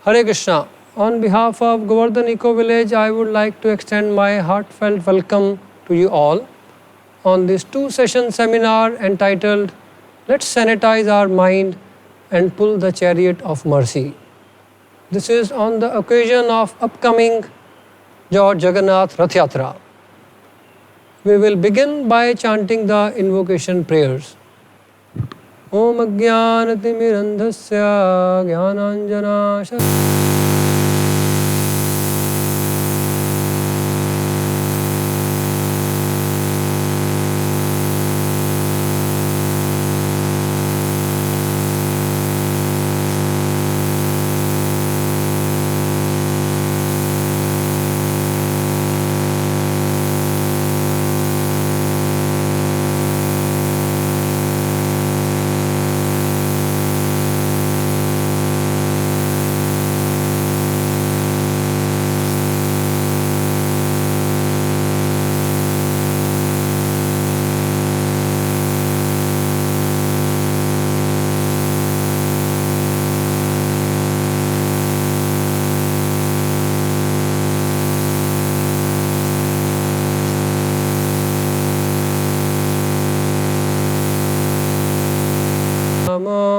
Hare Krishna. On behalf of Govardhan Eco Village, I would like to extend my heartfelt welcome to you all on this two-session seminar entitled Let's Sanitize Our Mind and Pull the Chariot of Mercy. This is on the occasion of upcoming Lord Jagannath Rath Yatra. We will begin by chanting the invocation prayers. Om Ajnanatimirandhasya Jnananjana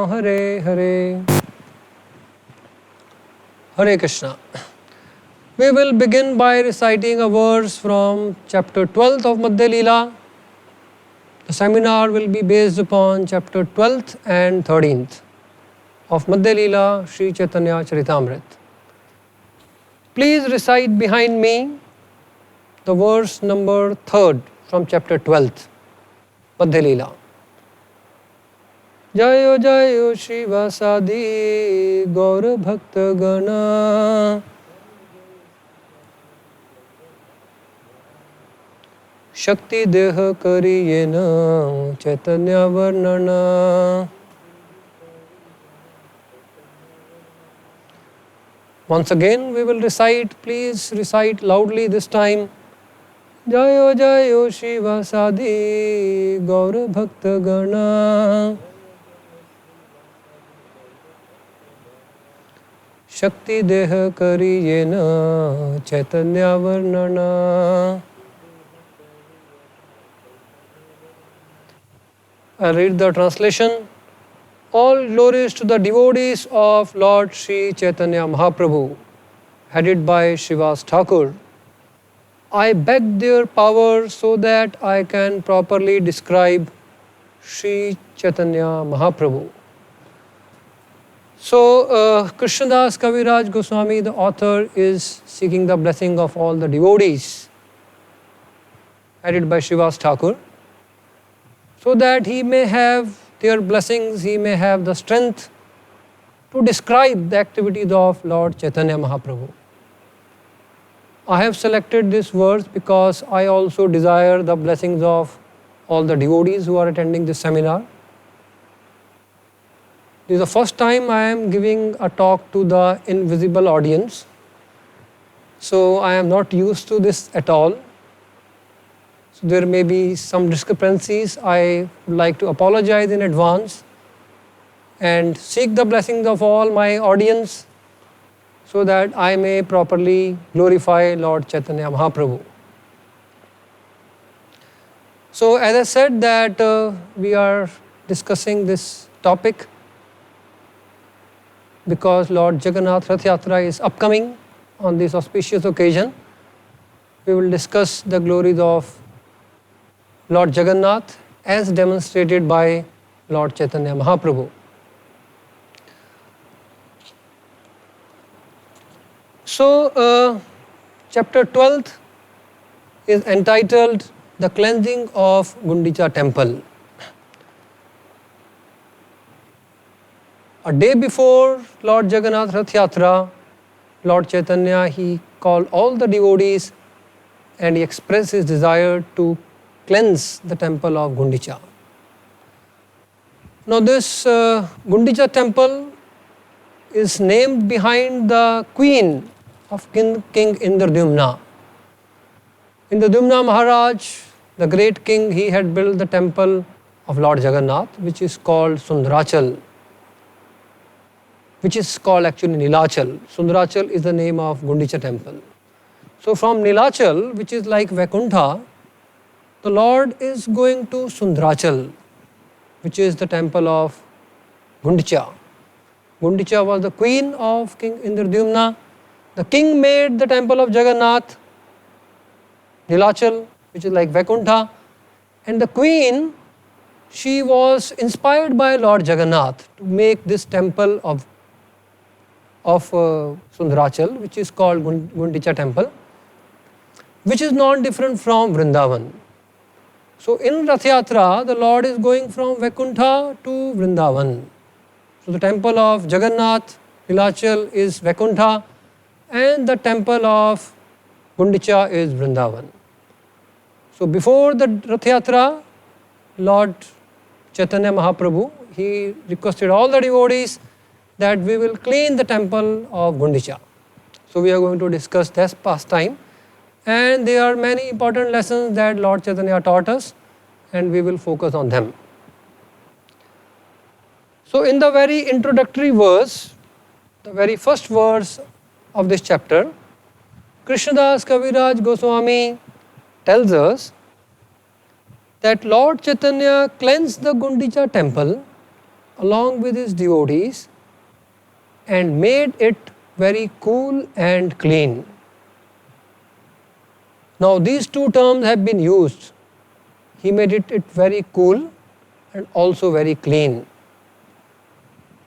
Hare Hare. Hare Krishna. We will begin by reciting a verse from chapter 12th of Madhya Leela. The seminar will be based upon chapter 12th and 13th of Madhya Leela Sri Chaitanya Charitamrit. Please recite behind me the verse number 3rd from chapter 12th, Madhya Leela. Jayo Jayo Shivasadi Gaur Bhakta Gana Shakti Deha Kariyena Chaitanya Varnana. Once again we will recite, please recite loudly this time. Jayo Jayo Shivasadi Gaur Bhakta Gana Shakti Deha Kariyena Chaitanya Varnana. I read the translation. All glories to the devotees of Lord Sri Chaitanya Mahaprabhu, headed by Srivas Thakur. I beg their power so that I can properly describe Sri Chaitanya Mahaprabhu. So, Krishnadas Kaviraj Goswami, the author, is seeking the blessing of all the devotees, headed by Srivas Thakur, so that he may have their blessings, he may have the strength to describe the activities of Lord Chaitanya Mahaprabhu. I have selected this verse because I also desire the blessings of all the devotees who are attending this seminar. This is the first time I am giving a talk to the invisible audience, so I am not used to this at all. So there may be some discrepancies. I would like to apologize in advance and seek the blessings of all my audience so that I may properly glorify Lord Chaitanya Mahaprabhu. So as I said that we are discussing this topic because Lord Jagannath Rath Yatra is upcoming on this auspicious occasion. We will discuss the glories of Lord Jagannath as demonstrated by Lord Chaitanya Mahaprabhu. So, chapter 12th is entitled The Cleansing of Gundicha Temple. A day before Lord Jagannath Rath Yatra, Lord Chaitanya, he called all the devotees and he expressed his desire to cleanse the temple of Gundicha. Now this Gundicha temple is named behind the queen of King Indradyumna. Indradyumna Maharaj, the great king, he had built the temple of Lord Jagannath, which is called Sundarachal. which is called actually Nilachal. Sundarachal is the name of Gundicha temple. So from Nilachal, which is like Vaikuntha, the Lord is going to Sundarachal, which is the temple of Gundicha. Gundicha was the queen of King Indradyumna. The king made the temple of Jagannath, Nilachal, which is like Vaikuntha. And the queen, she was inspired by Lord Jagannath to make this temple of Sundarachal, which is called Gundicha temple, which is not different from Vrindavan. So in Rath Yatra, the Lord is going from Vaikuntha to Vrindavan. So the temple of Jagannath, Nilachal is Vaikuntha, and the temple of Gundicha is Vrindavan. So before the Rath Yatra, Lord Chaitanya Mahaprabhu, he requested all the devotees that we will clean the temple of Gundicha. So we are going to discuss this pastime, and there are many important lessons that Lord Chaitanya taught us, and we will focus on them. So in the very introductory verse, the very first verse of this chapter, Krishnadas Kaviraj Goswami tells us that Lord Chaitanya cleansed the Gundicha temple along with his devotees and made it very cool and clean. Now these two terms have been used. He made it very cool and also very clean.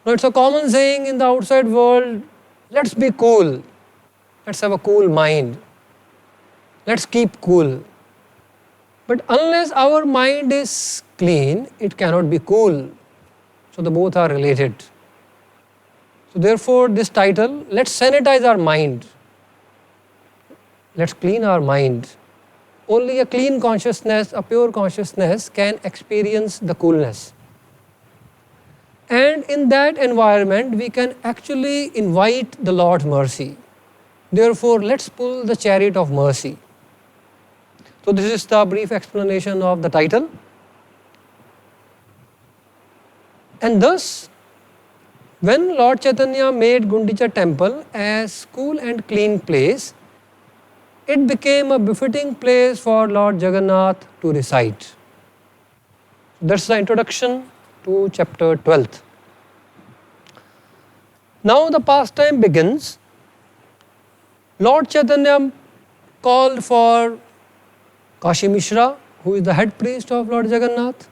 Now it's a common saying in the outside world, let's be cool, let's have a cool mind, let's keep cool. But unless our mind is clean, it cannot be cool. So the both are related. So therefore this title, let's sanitize our mind. Let's clean our mind. Only a clean consciousness, a pure consciousness can experience the coolness. And in that environment, we can actually invite the Lord's mercy. Therefore, let's pull the chariot of mercy. So this is the brief explanation of the title. And thus, when Lord Chaitanya made Gundicha temple as cool and clean place, it became a befitting place for Lord Jagannath to reside. That's the introduction to chapter 12. Now the pastime begins. Lord Chaitanya called for Kashi Mishra, who is the head priest of Lord Jagannath.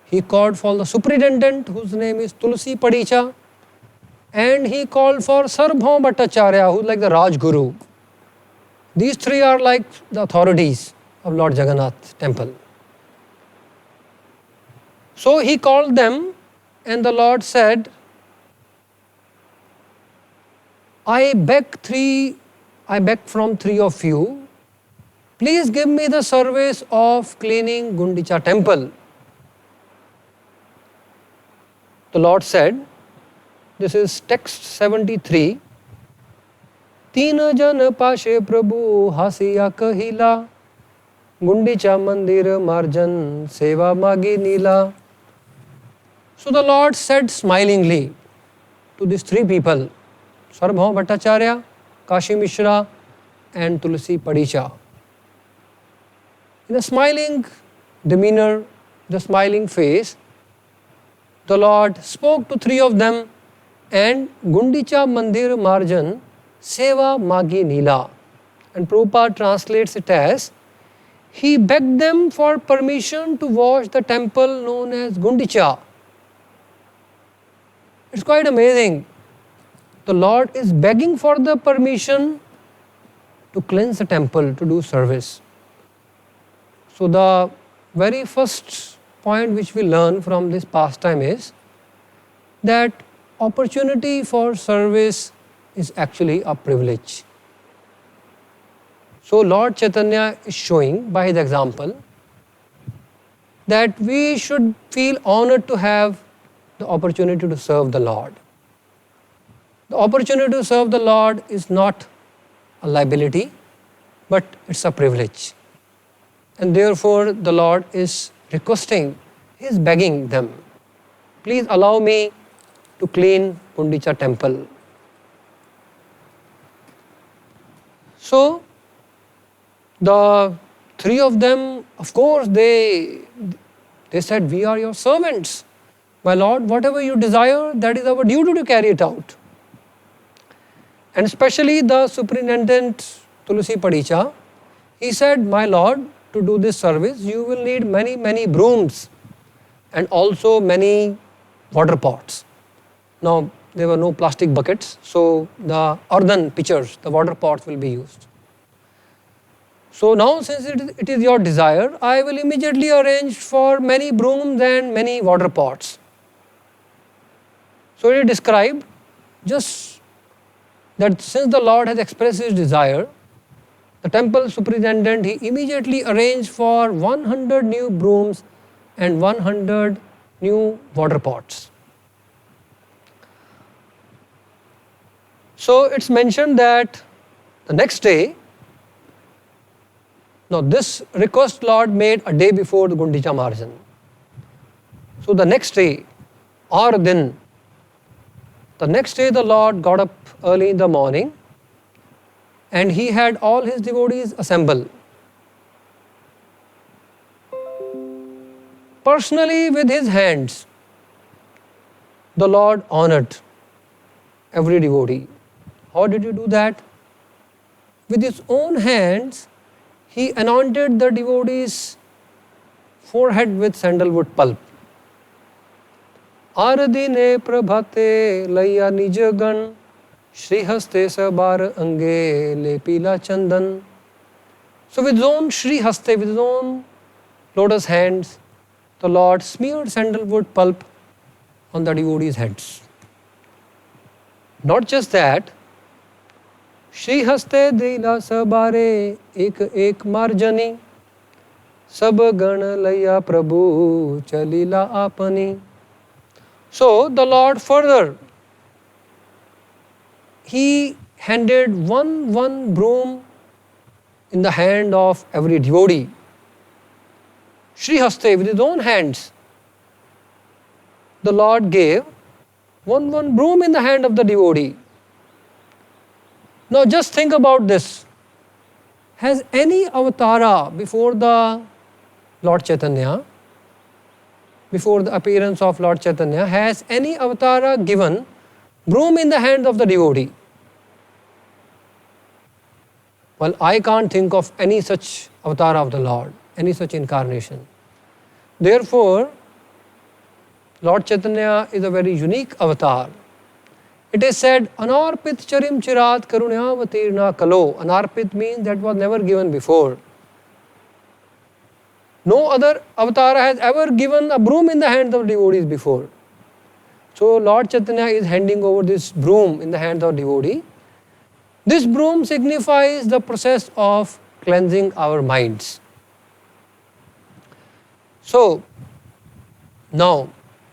He called for the superintendent, whose name is Tulsi Padicha. And he called for Sarbhauma Bhattacharya, who is like the Rajguru. These three are like the authorities of Lord Jagannath temple. So he called them, and the Lord said, I beg from three of you, please give me the service of cleaning Gundicha temple. The Lord said, this is text 73, तीन जन पाशे प्रभु हासिया कहिला Gundicha mandir marjan seva magi nila. So the Lord said smilingly to these three people, Sarbhauma Bhattacharya, Kashi Mishra and Tulsi Padicha. In a smiling demeanor, the smiling face, the Lord spoke to three of them, and Gundicha mandir marjan seva magi nila. And Prabhupada translates it as, he begged them for permission to wash the temple known as Gundicha. It's quite amazing. The Lord is begging for the permission to cleanse the temple, to do service. So the very first point which we learn from this pastime is that opportunity for service is actually a privilege. So Lord Chaitanya is showing by his example that we should feel honored to have the opportunity to serve the Lord. The opportunity to serve the Lord is not a liability, but it's a privilege. And therefore the Lord is requesting, he is begging them, please allow me to clean Gundicha temple. So the three of them, of course, they said, "We are your servants. My Lord, whatever you desire, that is our duty to carry it out." And especially the superintendent Tulsi Padicha, he said, "My Lord, to do this service, you will need many, many brooms and also many water pots." Now, there were no plastic buckets, so the earthen pitchers, the water pots will be used. So now, since it is your desire, I will immediately arrange for many brooms and many water pots. So it is described just that since the Lord has expressed his desire, the temple superintendent, he immediately arranged for 100 new brooms and 100 new water pots. So it's mentioned that the next day, now this request Lord made a day before the Gundicha Marjan. So the next day, or then, the next day the Lord got up early in the morning and he had all his devotees assemble. Personally, with his hands, the Lord honored every devotee. How did he do that? With his own hands, he anointed the devotees' forehead with sandalwood pulp. Aradine prabhate laya nijagan Shri haste sabar ange lepila chandan. So with his own Shri haste, with his own lotus hands, the Lord smeared sandalwood pulp on the devotees' heads. Not just that, Shri haste dila sabare ek marjani sab gana laya prabhu chalila apani. So the Lord further, he handed one broom in the hand of every devotee. Shri haste, with his own hands, the Lord gave one broom in the hand of the devotee. Now just think about this. Has any avatara before the Lord Chaitanya, before the appearance of Lord Chaitanya, has any avatara given broom in the hand of the devotee? Well, I can't think of any such avatar of the Lord, any such incarnation. Therefore, Lord Chaitanya is a very unique avatar. It is said, Anarpit charim chirat karunyavatirna kalo. Anarpit means that was never given before. No other avatar has ever given a broom in the hands of devotees before. So Lord Chaitanya is handing over this broom in the hands of devotee. This broom signifies the process of cleansing our minds. So now,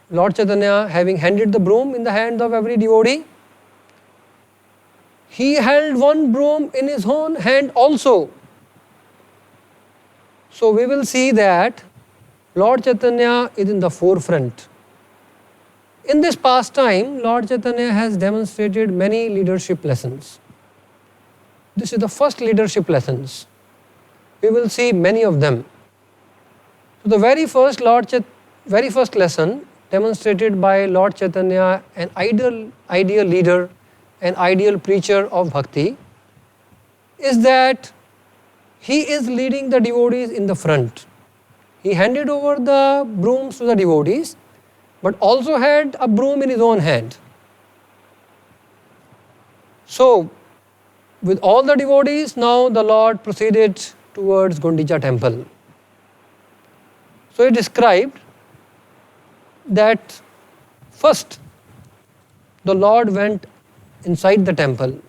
Lord Chaitanya, having handed the broom in the hands of every devotee, he held one broom in his own hand also. So we will see that Lord Chaitanya is in the forefront. In this pastime, Lord Chaitanya has demonstrated many leadership lessons. This is the first leadership lessons. We will see many of them. So the very first lesson demonstrated by Lord Chaitanya, an ideal leader, an ideal preacher of bhakti, is that he is leading the devotees in the front. He handed over the brooms to the devotees, but also had a broom in his own hand. So, with all the devotees, now the Lord proceeded towards Gundicha temple. So he described that first the Lord went inside the temple,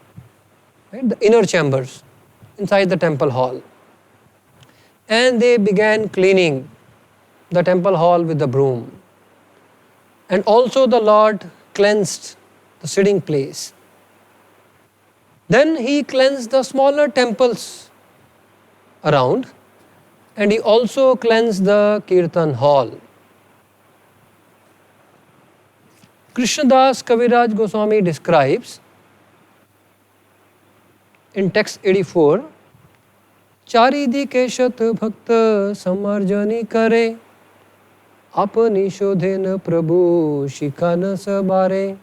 right, the inner chambers, inside the temple hall. And they began cleaning the temple hall with the broom. And also the Lord cleansed the sitting place. Then he cleansed the smaller temples around, and he also cleansed the Kirtan hall. Krishnadas Kaviraj Goswami describes in text 84, चारिदी के शत भक्त समर्जनी करे, अपनी शोधे न प्रभु शिखा न सबare.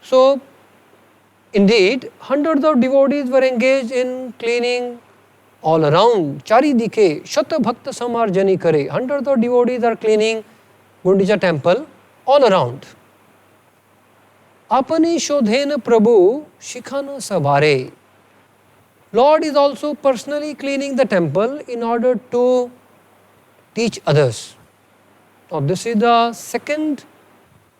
So, indeed, hundreds of devotees were engaged in cleaning all around. Charidi ke shata bhakta samarjani kare. Hundreds of devotees are cleaning Gundicha temple all around. Apani shodhen prabhu shikhana sabare. Lord is also personally cleaning the temple in order to teach others. Now this is the second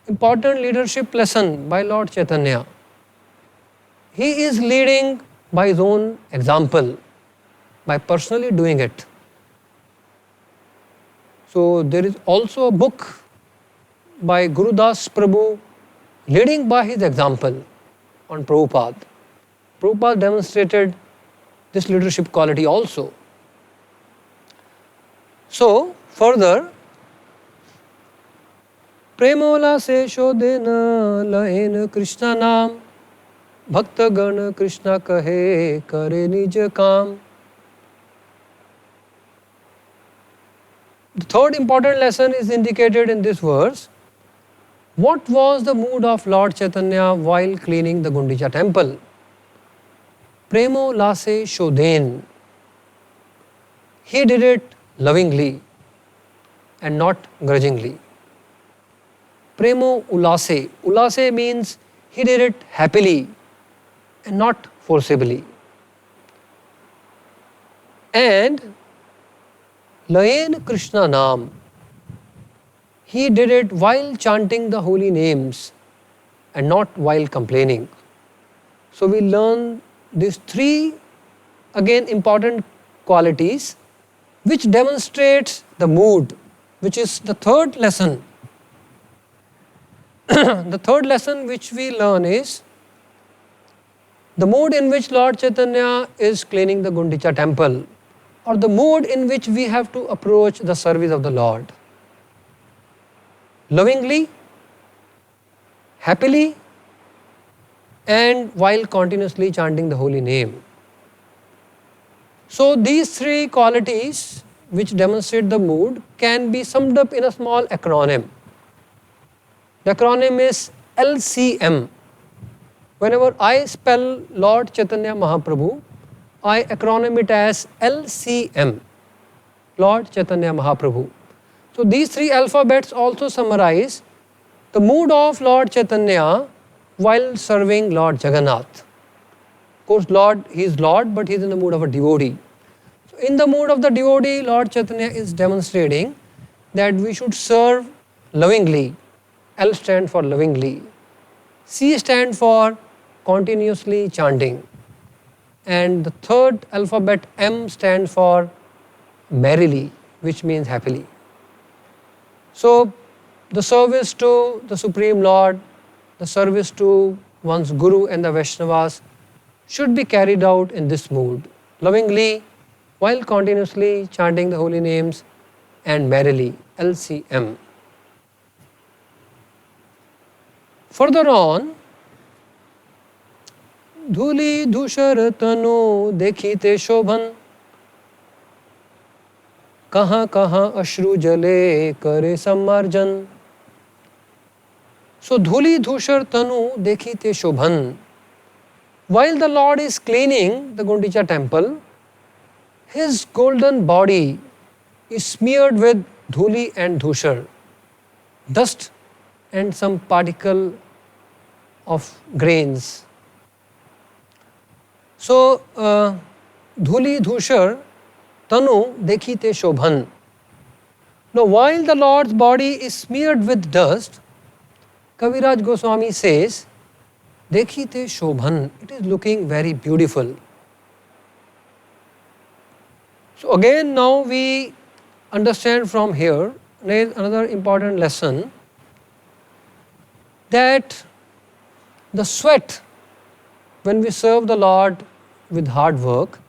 important leadership lesson by Lord Chaitanya. He is leading by his own example, by personally doing it. So there is also a book by Gurudas Prabhu leading by his example on Prabhupada. Prabhupada demonstrated this leadership quality also. So further, प्रेमोला से शोधे न लहेन कृष्णा नाम, भक्त गण कृष्णा कहे करे निज काम. The third important lesson is indicated in this verse. What was the mood of Lord Chaitanya while cleaning the Gundicha temple? Premo lase shodhen. He did it lovingly and not grudgingly. Premo ulase. Ulase means he did it happily and not forcibly. And Layen Krishna Naam. He did it while chanting the holy names and not while complaining. So we learn these three again important qualities which demonstrates the mood, which is the third lesson. The third lesson which we learn is the mood in which Lord Chaitanya is cleaning the Gundicha temple, or the mood in which we have to approach the service of the Lord. Lovingly, happily, and while continuously chanting the holy name. So these three qualities which demonstrate the mood can be summed up in a small acronym. The acronym is LCM. Whenever I spell Lord Chaitanya Mahaprabhu, I acronym it as LCM, Lord Chaitanya Mahaprabhu. So these three alphabets also summarize the mood of Lord Chaitanya while serving Lord Jagannath. Of course, Lord, he is Lord, but he is in the mood of a devotee. So in the mood of the devotee, Lord Chaitanya is demonstrating that we should serve lovingly. L stand for lovingly. C stand for continuously chanting. And the third alphabet M stands for merrily, which means happily. So the service to the Supreme Lord, the service to one's Guru and the Vaishnavas should be carried out in this mood, lovingly, while continuously chanting the holy names, and merrily, LCM. Further on, धूली धूसर तनु देखिते शोभन, कहाँ कहाँ अश्रु जले करे सम्मार्जन. So धूली धूसर तनु देखिते शोभन. While the Lord is cleaning the Gundicha temple, his golden body is smeared with dhuli and dhushar, dust and some particle of grains. So, dhuli dhushar tanu dekhite shobhan. Now, while the Lord's body is smeared with dust, Kaviraj Goswami says, dekhite shobhan, it is looking very beautiful. So again, now we understand from here, there is another important lesson, that the sweat, when we serve the Lord with hard work,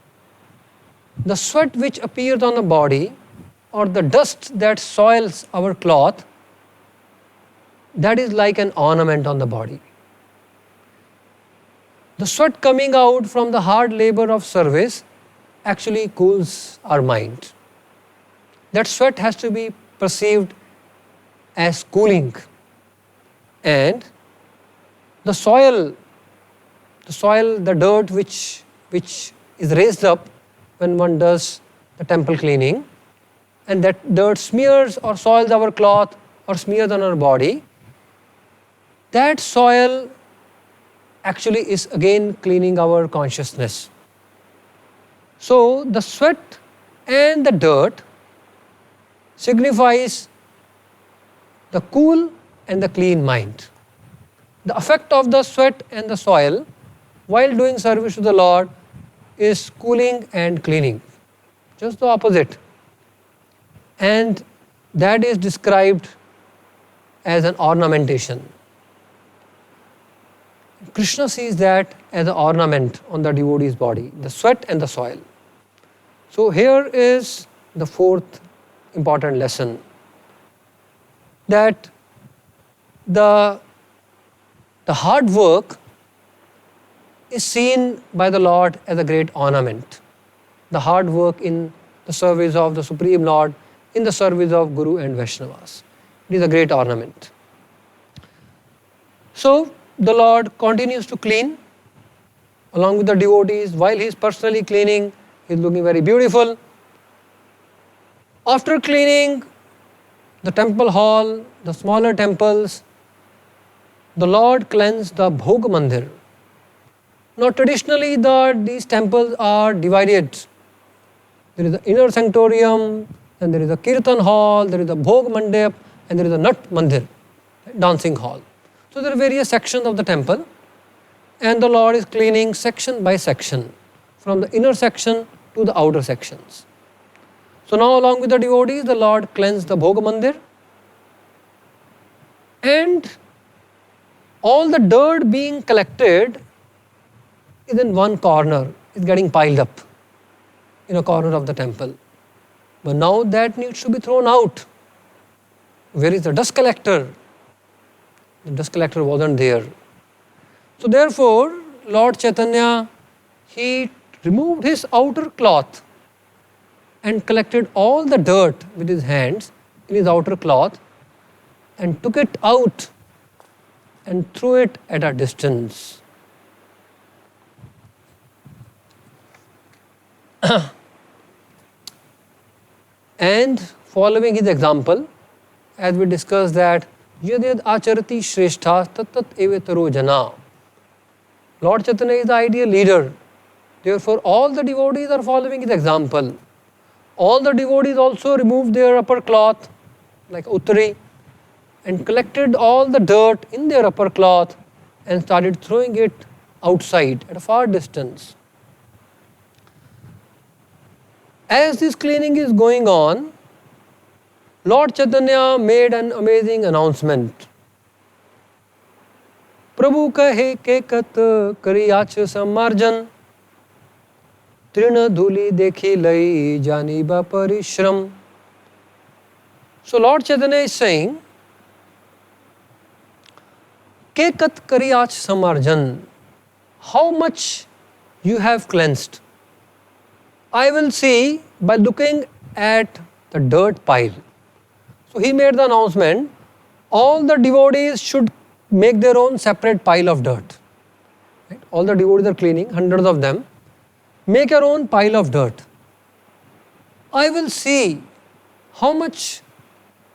the sweat which appears on the body or the dust that soils our cloth, that is like an ornament on the body. The sweat coming out from the hard labor of service actually cools our mind. That sweat has to be perceived as cooling. And the soil, the dirt which is raised up when one does the temple cleaning, and that dirt smears or soils our cloth or smears on our body, that soil actually is again cleaning our consciousness. So the sweat and the dirt signifies the cool and the clean mind. The effect of the sweat and the soil while doing service to the Lord is cooling and cleaning, just the opposite. And that is described as an ornamentation. Krishna sees that as an ornament on the devotee's body, the sweat and the soil. So here is the fourth important lesson, that the hard work is seen by the Lord as a great ornament. The hard work in the service of the Supreme Lord, in the service of Guru and Vaishnavas. It is a great ornament. So the Lord continues to clean along with the devotees. While he is personally cleaning, he is looking very beautiful. After cleaning the temple hall, the smaller temples, the Lord cleansed the Bhog Mandir. Now traditionally these temples are divided. There is the inner sanctorium, then there is a Kirtan hall, there is a Bhog Mandap, and there is a Nat Mandir, dancing hall. So there are various sections of the temple, and the Lord is cleaning section by section, from the inner section to the outer sections. So now along with the devotees, the Lord cleansed the Bhog Mandir, and all the dirt being collected is in one corner, is getting piled up in a corner of the temple. But now that needs to be thrown out. Where is the dust collector? The dust collector wasn't there. So therefore, Lord Chaitanya, he removed his outer cloth and collected all the dirt with his hands in his outer cloth and took it out and threw it at a distance. And following his example, as we discussed that yad yad acharati shrestha tat tat evetaro jana. Lord Chaitanya is the ideal leader. Therefore, all the devotees are following his example. All the devotees also removed their upper cloth, like uttari, and collected all the dirt in their upper cloth and started throwing it outside at a far distance. As this cleaning is going on, Lord Chaitanya made an amazing announcement. Prabhu kahe ke kat kariyach samarjan trina dhuli dekhi lai janiba parishram. So Lord Chaitanya is saying, ke kat kariyach samarjan, how much you have cleansed. I will see by looking at the dirt pile. So he made the announcement, all the devotees should make their own separate pile of dirt. Right? All the devotees are cleaning, hundreds of them. Make your own pile of dirt. I will see how much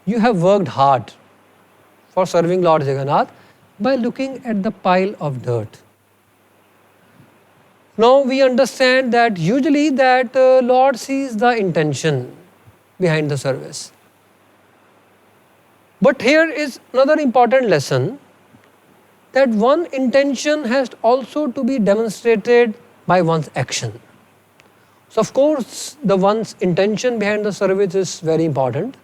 you have worked hard for serving Lord Jagannath by looking at the pile of dirt. Now we understand that usually that Lord sees the intention behind the service. But here is another important lesson, that one intention has also to be demonstrated by one's action. So of course the one's intention behind the service is very important.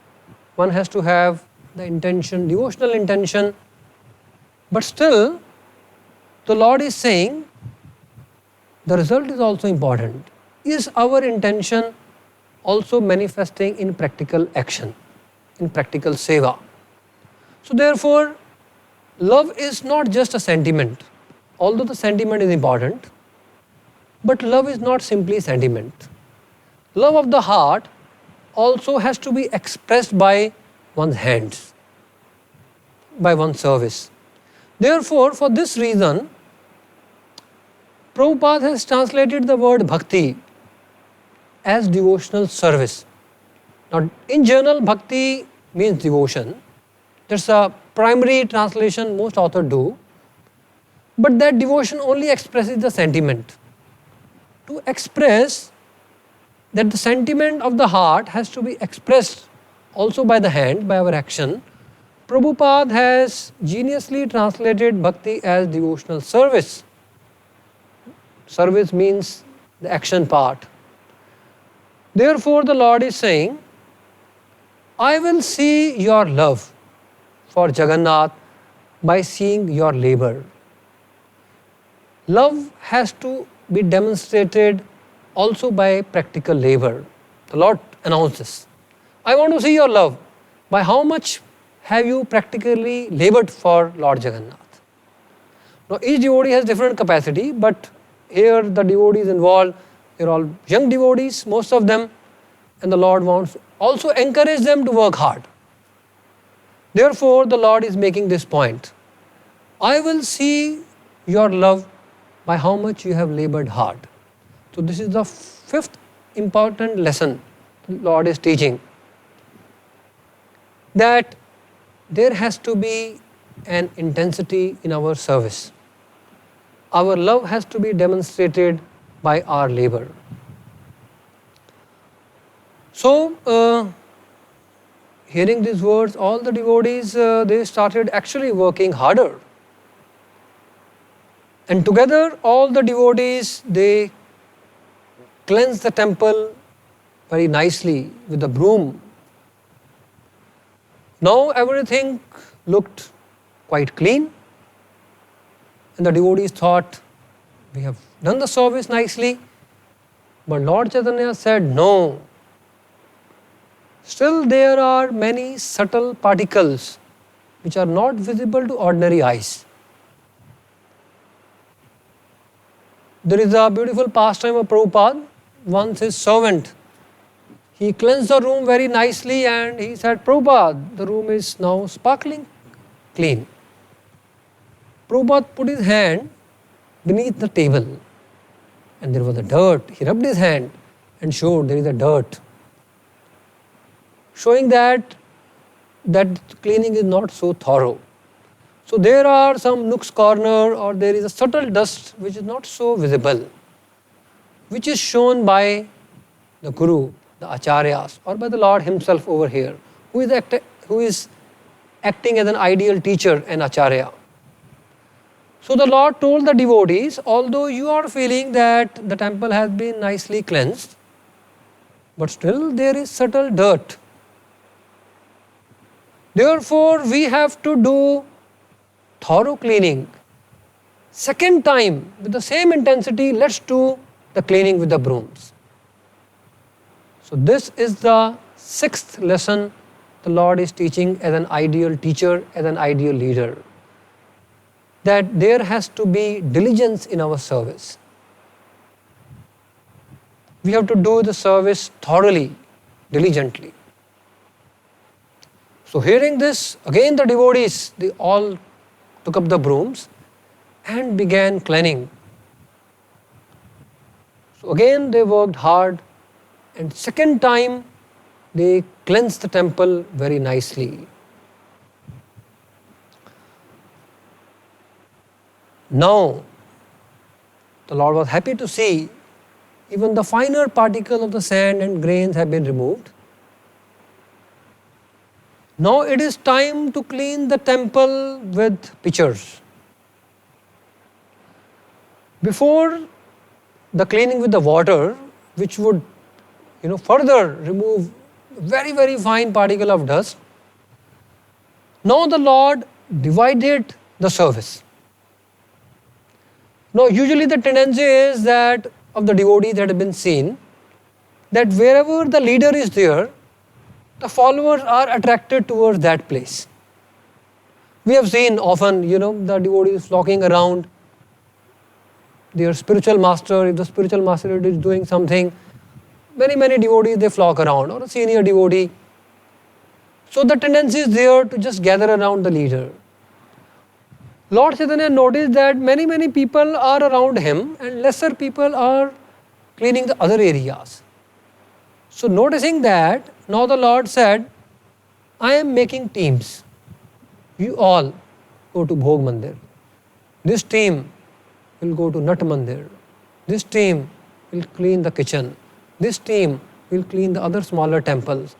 One has to have the intention, devotional intention. But still the Lord is saying the result is also important. Is our intention also manifesting in practical action, in practical seva? So therefore, love is not just a sentiment, although the sentiment is important, but love is not simply sentiment. Love of the heart also has to be expressed by one's hands, by one's service. Therefore, for this reason, Prabhupada has translated the word bhakti as devotional service. Now, in general, bhakti means devotion. That's a primary translation most authors do. But that devotion only expresses the sentiment. To express that the sentiment of the heart has to be expressed also by the hand, by our action, Prabhupada has geniusly translated bhakti as devotional service. Service means the action part. Therefore, the Lord is saying, I will see your love for Jagannath by seeing your labor. Love has to be demonstrated also by practical labor. The Lord announced this. I want to see your love. By how much have you practically labored for Lord Jagannath? Now, each devotee has different capacity, but here the devotees involved, they're all young devotees, most of them, and the Lord wants also encourage them to work hard. Therefore, the Lord is making this point. I will see your love by how much you have labored hard. So this is the fifth important lesson the Lord is teaching, that there has to be an intensity in our service. Our love has to be demonstrated by our labor. So, hearing these words, all the devotees, they started actually working harder. And together, all the devotees, they cleansed the temple very nicely with the broom. Now everything looked quite clean. And the devotees thought, we have done the service nicely. But Lord Chaitanya said, no. Still there are many subtle particles which are not visible to ordinary eyes. There is a beautiful pastime of Prabhupada. Once his servant, he cleansed the room very nicely and he said, Prabhupada, the room is now sparkling clean. Prabhupada put his hand beneath the table and there was a dirt. He rubbed his hand and showed there is a dirt, showing that cleaning is not so thorough. So there are some nooks corner or there is a subtle dust which is not so visible, which is shown by the Guru, the Acharyas, or by the Lord himself over here, who is acting as an ideal teacher and Acharya. So the Lord told the devotees, although you are feeling that the temple has been nicely cleansed, but still there is subtle dirt. Therefore, we have to do thorough cleaning. Second time, with the same intensity, let's do the cleaning with the brooms. So this is the sixth lesson the Lord is teaching as an ideal teacher, as an ideal leader. That there has to be diligence in our service. We have to do the service thoroughly, diligently. So hearing this, again the devotees, they all took up the brooms and began cleaning. So again they worked hard and second time they cleansed the temple very nicely. Now the Lord was happy to see even the finer particle of the sand and grains have been removed. Now it is time to clean the temple with pitchers. Before the cleaning with the water, which would further remove very, very fine particle of dust, now the Lord divided the service. Now usually the tendency is that of the devotees that have been seen, that wherever the leader is there, the followers are attracted towards that place. We have seen often, the devotees flocking around their spiritual master. If the spiritual master is doing something, many devotees, they flock around, or a senior devotee. So the tendency is there to just gather around the leader. Lord Chaitanya noticed that many people are around him and lesser people are cleaning the other areas. So noticing that, now the Lord said, I am making teams. You all go to Bhog Mandir. This team will go to Nat Mandir. This team will clean the kitchen. This team will clean the other smaller temples.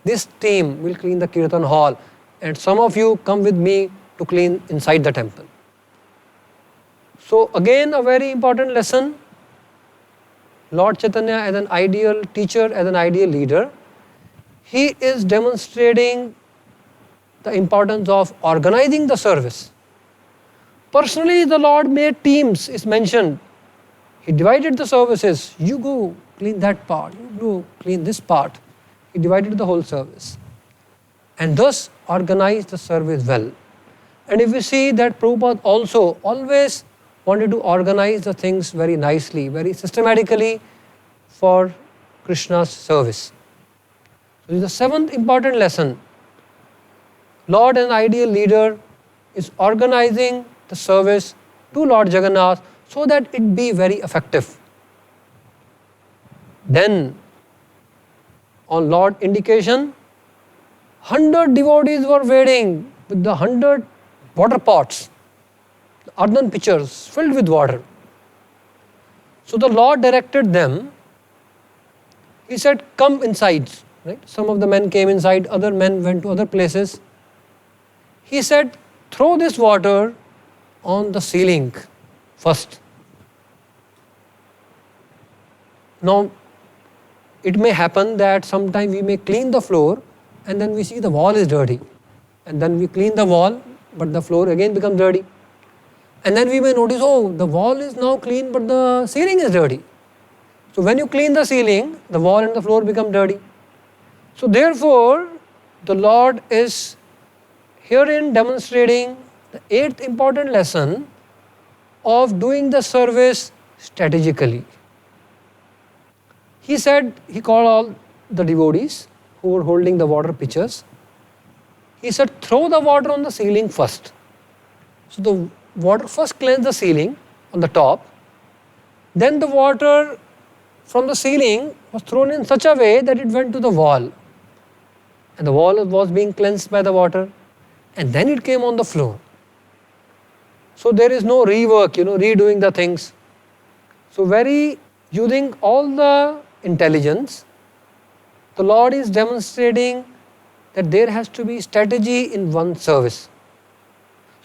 This team will clean the Kirtan hall. And some of you come with me to clean inside the temple. So again, a very important lesson. Lord Chaitanya as an ideal teacher, as an ideal leader, he is demonstrating the importance of organizing the service. Personally, the Lord made teams, is mentioned. He divided the services. You go clean that part, you go clean this part. He divided the whole service and thus organized the service well. And if we see that Prabhupada also always wanted to organize the things very nicely, very systematically for Krishna's service. So this is the seventh important lesson. Lord, an ideal leader, is organizing the service to Lord Jagannath so that it be very effective. Then, on Lord indication, 100 devotees were waiting with the 100 water pots, the earthen pitchers filled with water. So the Lord directed them. He said, come inside. Right? Some of the men came inside, other men went to other places. He said, throw this water on the ceiling first. Now, it may happen that sometime we may clean the floor and then we see the wall is dirty. And then we clean the wall, but the floor again becomes dirty. And then we may notice, oh, the wall is now clean, but the ceiling is dirty. So when you clean the ceiling, the wall and the floor become dirty. So therefore, the Lord is herein demonstrating the eighth important lesson of doing the service strategically. He said, he called all the devotees who were holding the water pitchers. He said, throw the water on the ceiling first. So the water first cleansed the ceiling on the top. Then the water from the ceiling was thrown in such a way that it went to the wall. And the wall was being cleansed by the water. And then it came on the floor. So there is no rework, redoing the things. So using all the intelligence, the Lord is demonstrating that there has to be strategy in one service.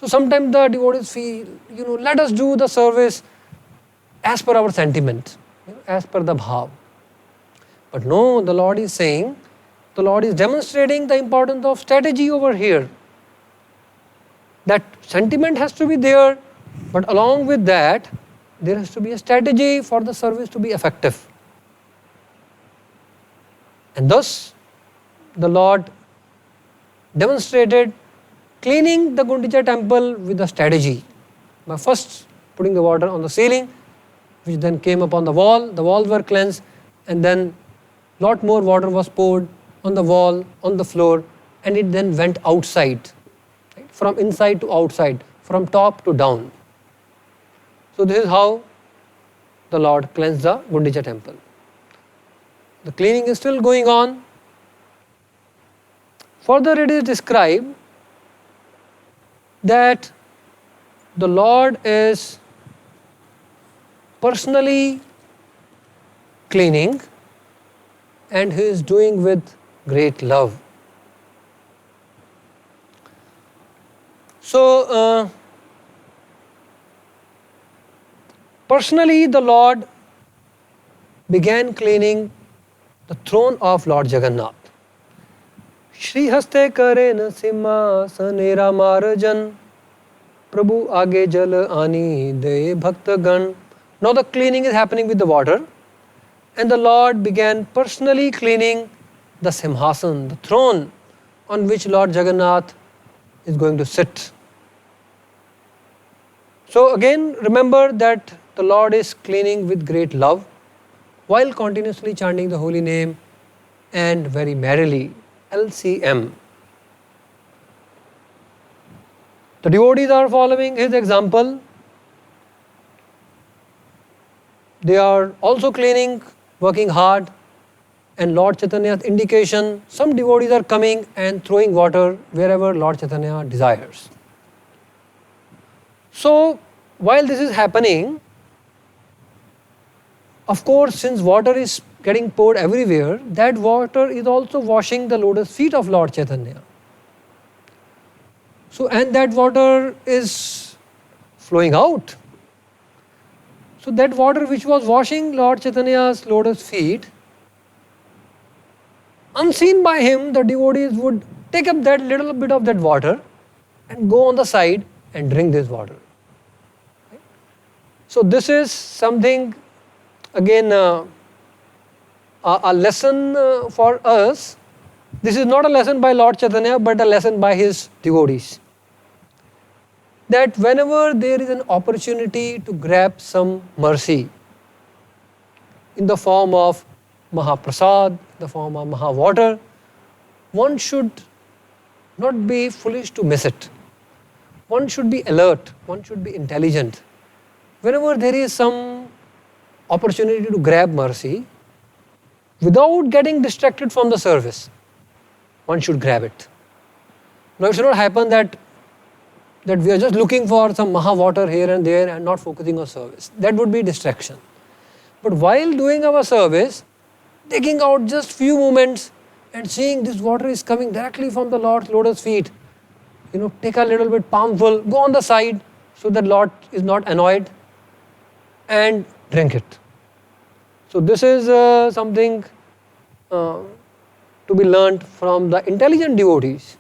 So sometimes the devotees feel, let us do the service as per our sentiment, as per the bhav. But no, the Lord is saying, the Lord is demonstrating the importance of strategy over here. That sentiment has to be there, but along with that, there has to be a strategy for the service to be effective. And thus, the Lord demonstrated cleaning the Gundicha temple with a strategy. By first putting the water on the ceiling, which then came upon the walls were cleansed, and then lot more water was poured on the wall, on the floor, and it then went outside, right? From inside to outside, from top to down. So this is how the Lord cleansed the Gundicha temple. The cleaning is still going on. Further it is described that the Lord is personally cleaning and He is doing with great love. So, personally the Lord began cleaning the throne of Lord Jagannath. Shri haste kare na simhasanera marjan, Prabhu aage jal ani de bhaktagan. Now the cleaning is happening with the water, and the Lord began personally cleaning the simhasan, the throne on which Lord Jagannath is going to sit. So again, remember that the Lord is cleaning with great love while continuously chanting the holy name and very merrily. LCM. The devotees are following his example. They are also cleaning, working hard, and Lord Chaitanya's indication, some devotees are coming and throwing water wherever Lord Chaitanya desires. So, while this is happening, of course, since water is getting poured everywhere, that water is also washing the lotus feet of Lord Chaitanya. So, and that water is flowing out. So, that water which was washing Lord Chaitanya's lotus feet, unseen by him, the devotees would take up that little bit of that water and go on the side and drink this water. So, this is something again a lesson for us. This is not a lesson by Lord Chaitanya, but a lesson by his devotees. That whenever there is an opportunity to grab some mercy in the form of Mahaprasad, the form of Mahawater, one should not be foolish to miss it. One should be alert, one should be intelligent. Whenever there is some opportunity to grab mercy, without getting distracted from the service, one should grab it. Now it should not happen that we are just looking for some Mahawater here and there and not focusing on service. That would be distraction. But while doing our service, taking out just few moments and seeing this water is coming directly from the Lord's lotus feet, take a little bit palmful, go on the side so that Lord is not annoyed and drink it. So this is something to be learnt from the intelligent devotees.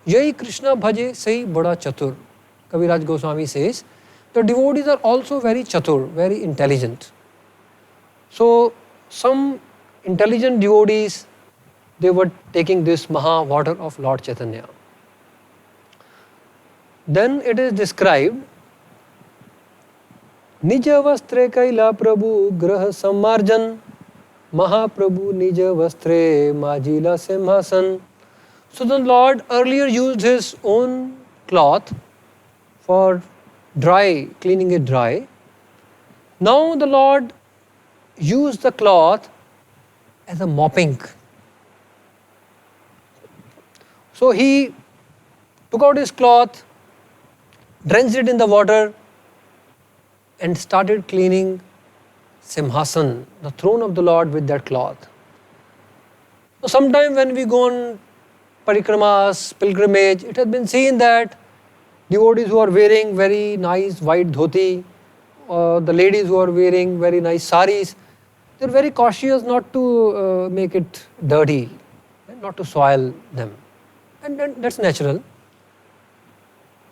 Yai Krishna bhaje sai bada chatur. Kaviraj Goswami says, the devotees are also very chatur, very intelligent. So some intelligent devotees, they were taking this Maha water of Lord Chaitanya. Then it is described, Nija vastre kaila prabhu graha sammarjan, Mahaprabhu nija vastre majila simhasan. So the Lord earlier used his own cloth for cleaning it dry. Now the Lord used the cloth as a mopping. So he took out his cloth, drenched it in the water and started cleaning Simhasan, the throne of the Lord, with that cloth. So sometime when we go on parikramas, pilgrimage, it has been seen that devotees who are wearing very nice white dhoti, the ladies who are wearing very nice saris, they are very cautious not to make it dirty, not to soil them. And that's natural.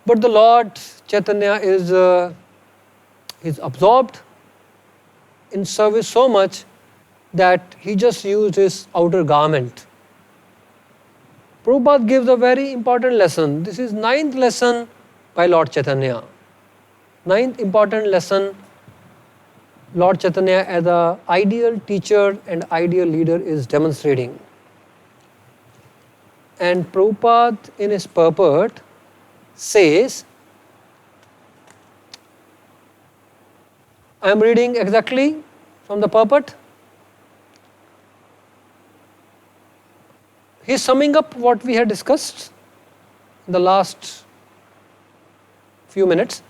But the Lord Chaitanya is absorbed in service so much that he just used his outer garment. Prabhupada gives a very important lesson. This is 9th lesson by Lord Chaitanya. 9th important lesson, Lord Chaitanya as an ideal teacher and ideal leader is demonstrating. And Prabhupada in his purport says, I am reading exactly from the purport. He is summing up what we had discussed in the last few minutes.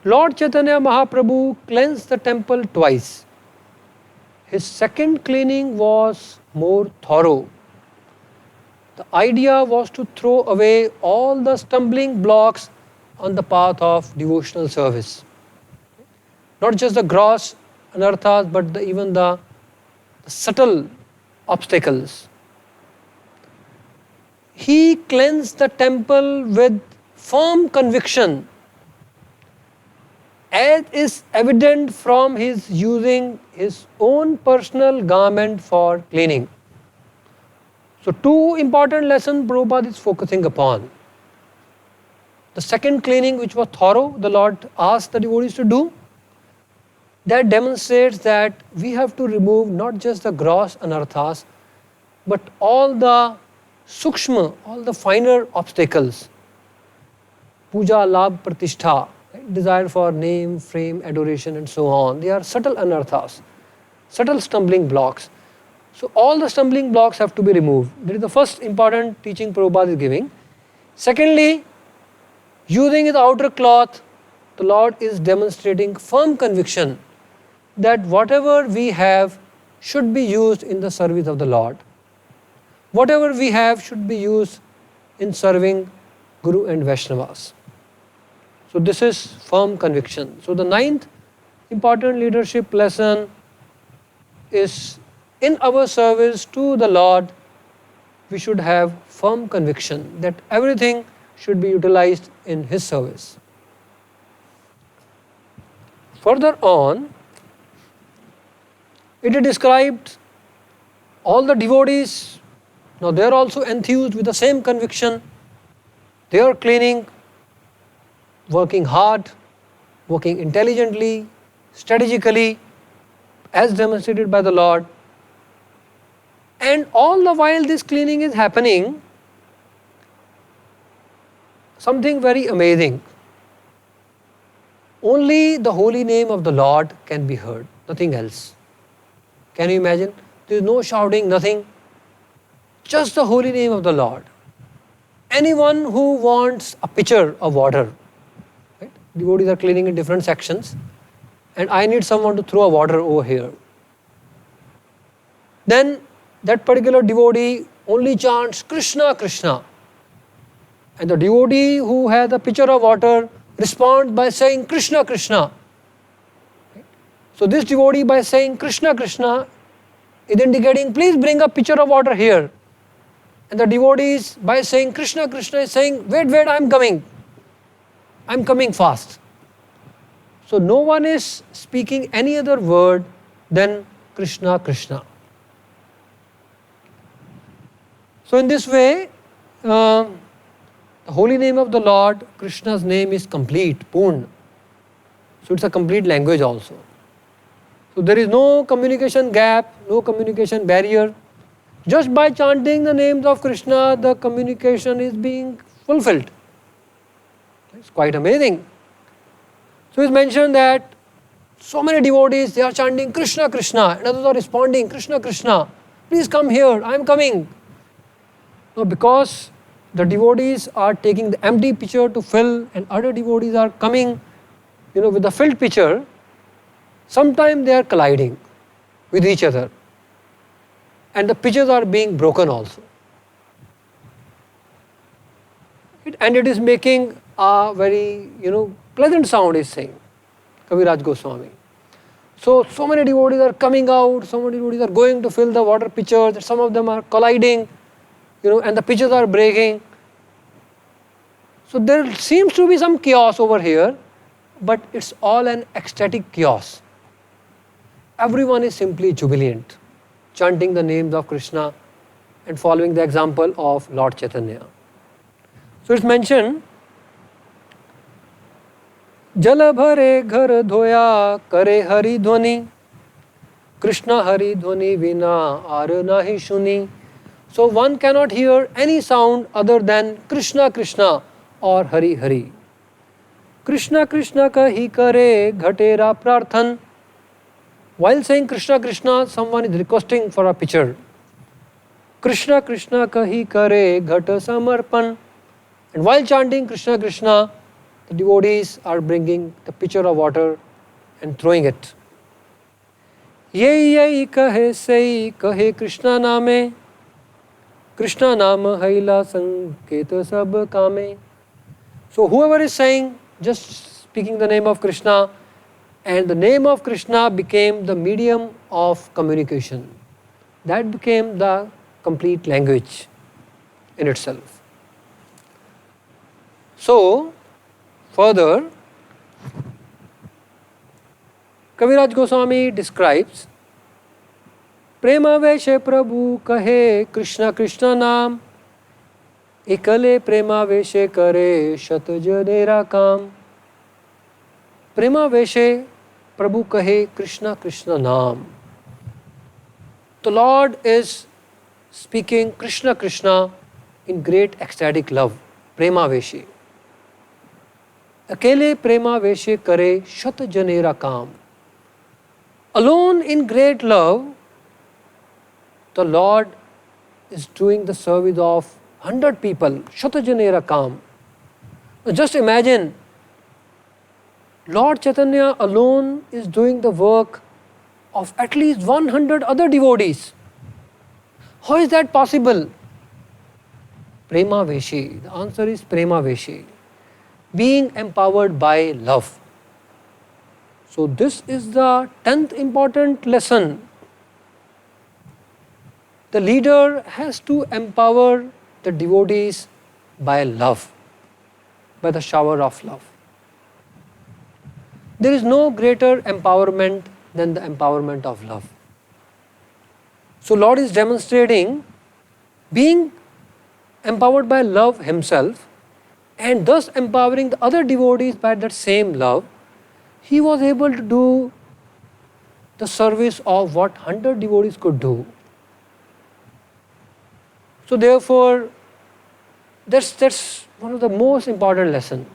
Lord Chaitanya Mahaprabhu cleansed the temple twice. His second cleaning was more thorough. The idea was to throw away all the stumbling blocks on the path of devotional service. Not just the gross anarthas, but even the subtle obstacles. He cleansed the temple with firm conviction, as is evident from his using his own personal garment for cleaning. So two important lessons Prabhupada is focusing upon. the second cleaning, which was thorough, the Lord asked the devotees to do, that demonstrates that we have to remove not just the gross anarthas, but all the sukshma, all the finer obstacles. Puja, labh, pratishtha, right? Desire for name, fame, adoration, and so on. They are subtle anarthas, subtle stumbling blocks. So all the stumbling blocks have to be removed. That is the first important teaching Prabhupada is giving. Secondly, using his outer cloth, the Lord is demonstrating firm conviction that whatever we have should be used in the service of the Lord. Whatever we have should be used in serving Guru and Vaishnavas. So this is firm conviction. So the ninth important leadership lesson is, in our service to the Lord, we should have firm conviction that everything should be utilized in His service. Further on, it is described all the devotees, now they are also enthused with the same conviction. They are cleaning, working hard, working intelligently, strategically, as demonstrated by the Lord. And all the while this cleaning is happening, something very amazing. Only the holy name of the Lord can be heard, nothing else. Can you imagine? There is no shouting, nothing. Just the holy name of the Lord. Anyone who wants a pitcher of water, right? Devotees are cleaning in different sections, and I need someone to throw a water over here. Then that particular devotee only chants Krishna, Krishna. And the devotee who has a pitcher of water responds by saying Krishna, Krishna. So this devotee, by saying Krishna, Krishna, is indicating, please bring a pitcher of water here. And the devotees, by saying Krishna, Krishna, is saying, wait, wait, I'm coming fast. So no one is speaking any other word than Krishna, Krishna. So in this way, the holy name of the Lord, Krishna's name, is complete, Purna. So it's a complete language also. So there is no communication gap, no communication barrier. Just by chanting the names of Krishna, the communication is being fulfilled. It's quite amazing. So it's mentioned that so many devotees, they are chanting Krishna, Krishna, and others are responding, Krishna, Krishna, please come here, I am coming. Now because the devotees are taking the empty pitcher to fill, and other devotees are coming, with the filled pitcher, sometimes they are colliding with each other. And the pitchers are being broken also. And it is making a very, pleasant sound, is saying Kaviraj Goswami. So many devotees are coming out, so many devotees are going to fill the water pitchers, some of them are colliding, and the pitchers are breaking. So there seems to be some chaos over here, but it's all an ecstatic chaos. Everyone is simply jubilant, chanting the names of Krishna and following the example of Lord Chaitanya. So it's mentioned, Jala bhare ghar dhoya kare hari dhwani, Krishna hari dhwani vina aar nahi shuni. So one cannot hear any sound other than Krishna, Krishna or Hari, Hari. Krishna, Krishna kahi kare ghatera prarthan. While saying Krishna, Krishna, someone is requesting for a pitcher. Krishna, Krishna kahi kare ghata samarpan. And while chanting Krishna, Krishna, the devotees are bringing the pitcher of water and throwing it. Yei kahe sei kahe Krishna name, Krishna nama haila sanketa sab kame. So whoever is saying, just speaking the name of Krishna, and the name of Krishna became the medium of communication. That became the complete language in itself. So, further, Kaviraj Goswami describes, Prema Veshe Prabhu kahe Krishna Krishna naam, एकले प्रेमावेशे करे शत जनेरा काम. प्रेमावेशे प्रभु कहे Krishna Krishna नाम. The Lord is speaking Krishna Krishna in great ecstatic love. Premaveshi. Akele premaveshi kare shat janera kam. Alone in great love, the Lord is doing the service of 100 people. Shat janera kam. Just imagine, Lord Chaitanya alone is doing the work of at least 100 other devotees. How is that possible? Premaveshi. The answer is Premaveshi. Being empowered by love. So this is the 10th important lesson. The leader has to empower the devotees by love, by the shower of love. There is no greater empowerment than the empowerment of love. So Lord is demonstrating being empowered by love himself and thus empowering the other devotees by that same love. He was able to do the service of what 100 devotees could do. So therefore, that's one of the most important lessons.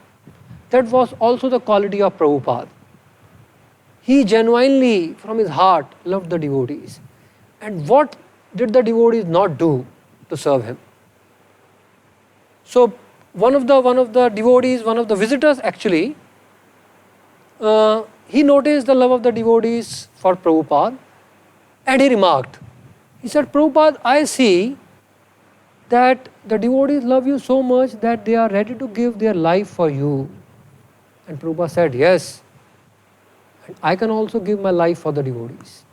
That was also the quality of Prabhupada. He genuinely, from his heart, loved the devotees. And what did the devotees not do to serve him? So one of the devotees, one of the visitors actually, he noticed the love of the devotees for Prabhupada and he remarked, he said, Prabhupada, I see that the devotees love you so much that they are ready to give their life for you. And Prabhupada said, yes, and I can also give my life for the devotees.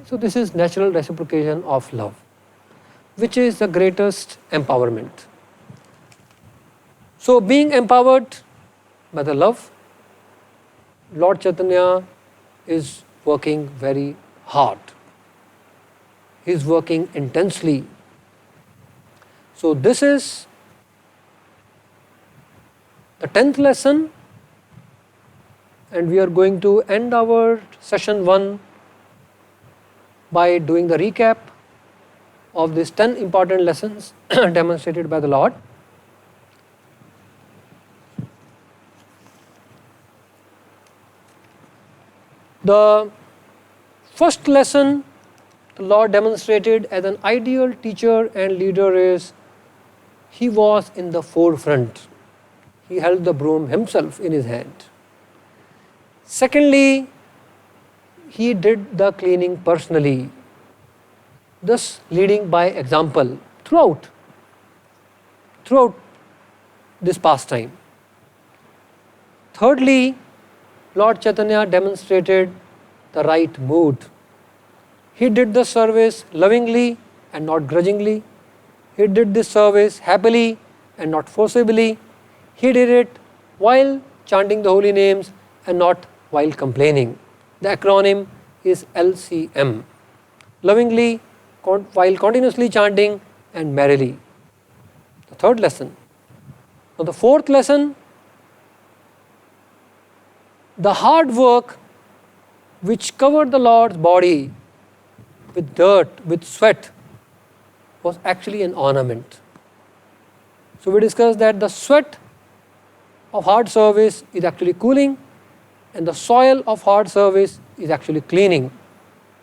So this is natural reciprocation of love, which is the greatest empowerment. So being empowered by the love, Lord Chaitanya is working very hard. He is working intensely. So this is the 10th lesson, and we are going to end our session 1 by doing the recap of these 10 important lessons demonstrated by the Lord. The first lesson the Lord demonstrated as an ideal teacher and leader is he was in the forefront. He held the broom himself in his hand. Secondly, he did the cleaning personally, thus leading by example throughout this pastime. Thirdly, Lord Chaitanya demonstrated the right mood. He did the service lovingly and not grudgingly. He did this service happily and not forcibly. He did it while chanting the holy names and not while complaining. The acronym is LCM. Lovingly, while continuously chanting, and merrily. The third lesson. Now the fourth lesson, the hard work which covered the Lord's body with dirt, with sweat, was actually an ornament. So we discussed that the sweat of hard service is actually cooling, and the soil of hard service is actually cleaning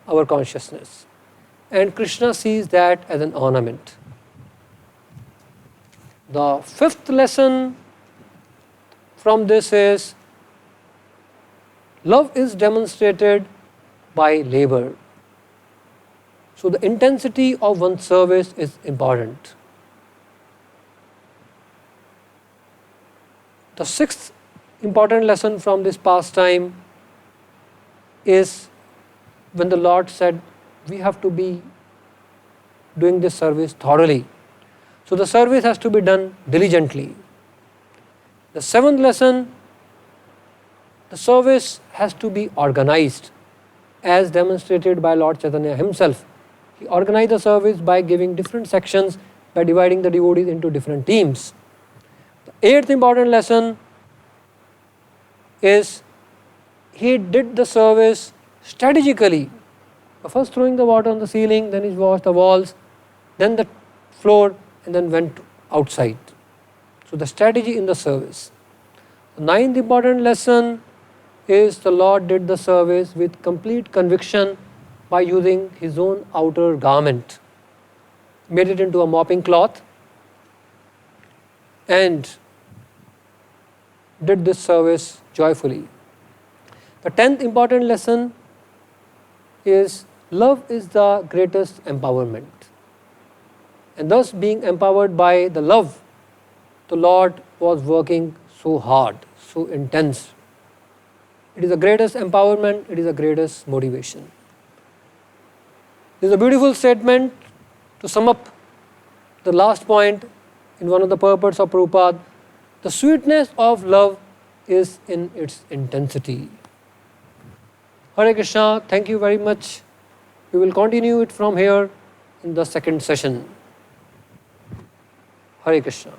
our consciousness. And Krishna sees that as an ornament. The fifth lesson from this is love is demonstrated by labor. So the intensity of one's service is important. The sixth important lesson from this pastime is when the Lord said we have to be doing this service thoroughly. So the service has to be done diligently. The seventh lesson, the service has to be organized as demonstrated by Lord Chaitanya himself. He organized the service by giving different sections by dividing the devotees into different teams. The eighth important lesson is he did the service strategically. First throwing the water on the ceiling, then he washed the walls, then the floor, and then went outside. So the strategy in the service. The ninth important lesson is the Lord did the service with complete conviction by using his own outer garment, made it into a mopping cloth, and did this service joyfully. The 10th important lesson is love is the greatest empowerment. And thus, being empowered by the love, the Lord was working so hard, so intense. It is the greatest empowerment, it is the greatest motivation. This is a beautiful statement to sum up the last point in one of the purports of Prabhupada. The sweetness of love is in its intensity. Hare Krishna, thank you very much. We will continue it from here in the second session. Hare Krishna.